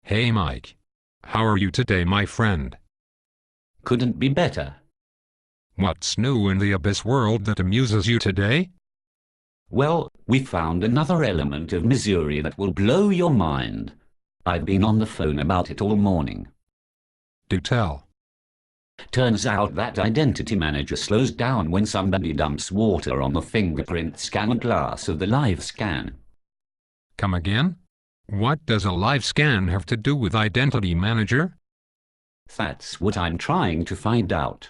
Hey Mike. How are you today, my friend? Couldn't be better. What's new in the ABIS world that amuses you today? Well, we found another element of Missouri that will blow your mind. I've been on the phone about it all morning. Do tell. Turns out that Identity Manager slows down when somebody dumps water on the fingerprint scanner glass of the live scan. Come again? What does a live scan have to do with Identity Manager? That's what I'm trying to find out.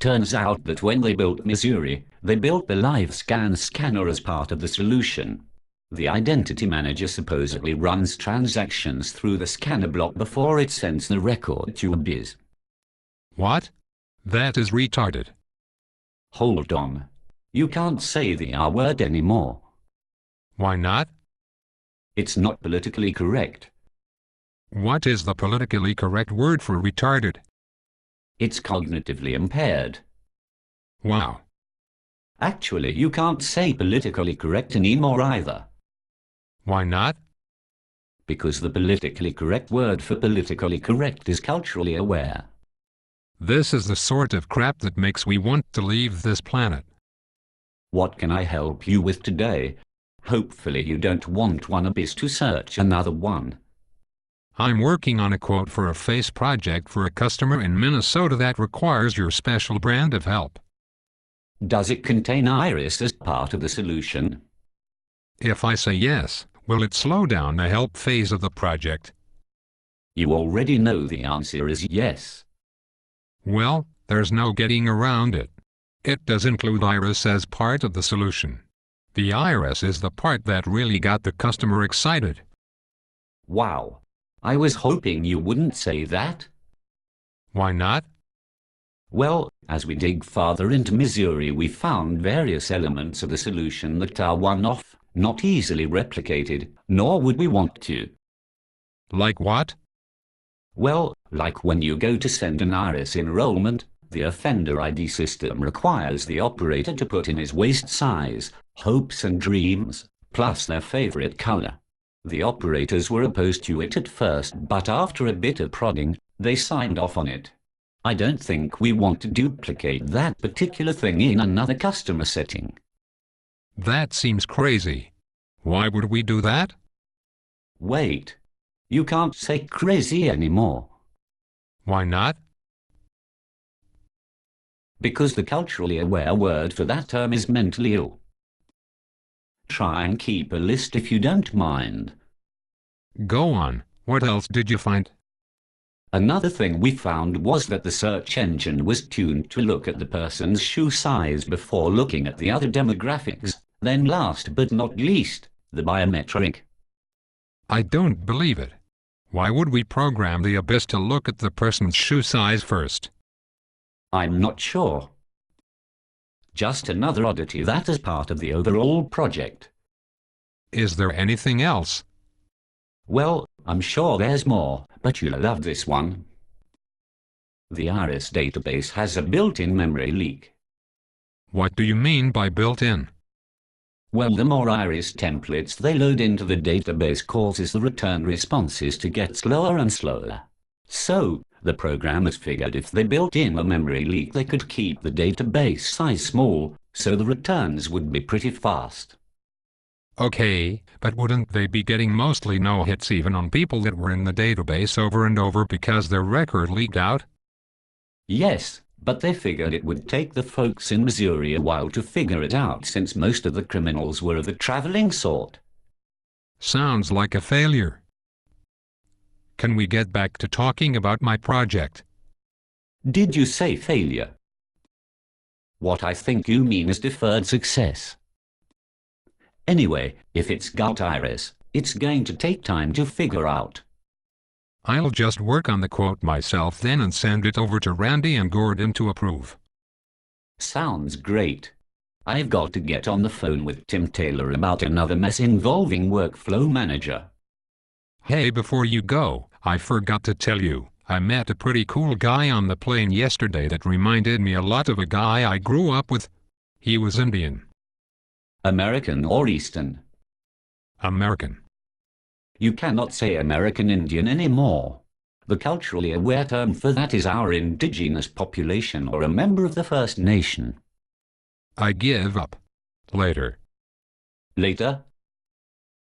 Turns out that when they built Missouri, they built the live scan scanner as part of the solution. The Identity Manager supposedly runs transactions through the scanner block before it sends the record to ABIS. What? That is retarded. Hold on. You can't say the R word anymore. Why not? It's not politically correct. What is the politically correct word for retarded? It's cognitively impaired. Wow. Actually, you can't say politically correct anymore either. Why not? Because the politically correct word for politically correct is culturally aware. This is the sort of crap that makes me want to leave this planet. What can I help you with today? Hopefully you don't want one ABIS to search another one. I'm working on a quote for a face project for a customer in Minnesota that requires your special brand of help. Does it contain ABIS as part of the solution? If I say yes, will it slow down the help phase of the project? You already know the answer is yes. Well, there's no getting around it. It does include ABIS as part of the solution. The ABIS is the part that really got the customer excited. Wow. I was hoping you wouldn't say that. Why not? Well, as we dig farther into Missouri, we found various elements of the solution that are one-off, not easily replicated, nor would we want to. Like what? Well, like when you go to send an ABIS enrollment, the offender ID system requires the operator to put in his waist size, hopes and dreams, plus their favorite color. The operators were opposed to it at first, but after a bit of prodding, they signed off on it. I don't think we want to duplicate that particular thing in another customer setting. That seems crazy. Why would we do that? Wait. You can't say crazy anymore. Why not? Because the culturally aware word for that term is mentally ill. Try and keep a list if you don't mind. Go on. What else did you find? Another thing we found was that the search engine was tuned to look at the person's shoe size before looking at the other demographics, then last but not least, the biometric. I don't believe it. Why would we program the ABIS to look at the person's shoe size first? I'm not sure. Just another oddity that is part of the overall project. Is there anything else? Well, I'm sure there's more, but you'll love this one. The ABIS database has a built-in memory leak. What do you mean by built-in? Well, the more ABIS templates they load into the database causes the return responses to get slower and slower. So, the programmers figured if they built in a memory leak they could keep the database size small, so the returns would be pretty fast. Okay, but wouldn't they be getting mostly no hits even on people that were in the database over and over because their record leaked out? Yes, but they figured it would take the folks in Missouri a while to figure it out since most of the criminals were of the traveling sort. Sounds like a failure. Can we get back to talking about my project? Did you say failure? What I think you mean is deferred success. Anyway, if it's got ABIS, it's going to take time to figure out. I'll just work on the quote myself then and send it over to Randy and Gordon to approve. Sounds great. I've got to get on the phone with Tim Taylor about another mess involving Workflow Manager. Hey, before you go, I forgot to tell you, I met a pretty cool guy on the plane yesterday that reminded me a lot of a guy I grew up with. He was Indian. American or Eastern? American. You cannot say American Indian anymore. The culturally aware term for that is our indigenous population or a member of the First Nation. I give up. Later. Later?